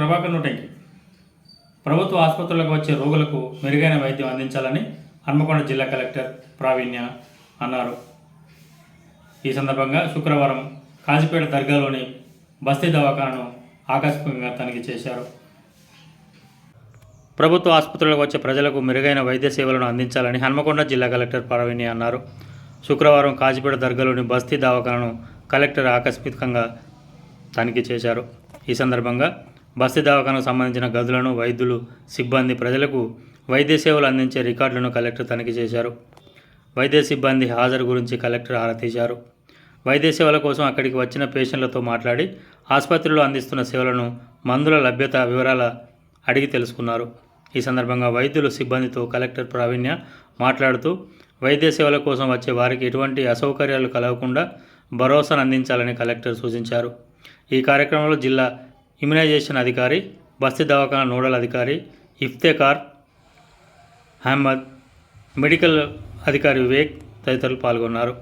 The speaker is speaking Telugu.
ప్రభాకర్ నూటెంకి ప్రభుత్వ ఆసుపత్రులకు వచ్చే రోగులకు మెరుగైన వైద్యం అందించాలని హన్మకొండ జిల్లా కలెక్టర్ ప్రావీణ్య అన్నారు. ఈ సందర్భంగా శుక్రవారం కాజీపేట దర్గాలోని బస్తీ దవాఖానను ఆకస్మికంగా తనిఖీ చేశారు. ప్రభుత్వ ఆసుపత్రులకు వచ్చే ప్రజలకు మెరుగైన వైద్య సేవలను అందించాలని హన్మకొండ జిల్లా కలెక్టర్ ప్రావీణ్య అన్నారు. శుక్రవారం కాజీపేట దర్గాలోని బస్తీ దవాఖానను కలెక్టర్ ఆకస్మికంగా తనిఖీ చేశారు. ఈ సందర్భంగా బస్తీ దవాఖానకు సంబంధించిన గదులను, వైద్యులు, సిబ్బంది, ప్రజలకు వైద్య సేవలు అందించే రికార్డులను కలెక్టర్ తనిఖీ చేశారు. వైద్య సిబ్బంది హాజరు గురించి కలెక్టర్ ఆరా తీశారు. వైద్య సేవల కోసం అక్కడికి వచ్చిన పేషెంట్లతో మాట్లాడి ఆసుపత్రిలో అందిస్తున్న సేవలను, మందుల లభ్యత వివరాల అడిగి తెలుసుకున్నారు. ఈ సందర్భంగా వైద్యులు, సిబ్బందితో కలెక్టర్ ప్రావీణ్య మాట్లాడుతూ వైద్య సేవల కోసం వచ్చే వారికి ఎటువంటి అసౌకర్యాలు కలగకుండా భరోసాను అందించాలని కలెక్టర్ సూచించారు. ఈ కార్యక్రమంలో జిల్లా ఇమ్యునైజేషన్ అధికారి, బస్తీ దవాఖానా నోడల్ అధికారి ఇఫ్తేఖార్ అహ్మద్, మెడికల్ అధికారి వివేక్ తదితరులు పాల్గొన్నారు.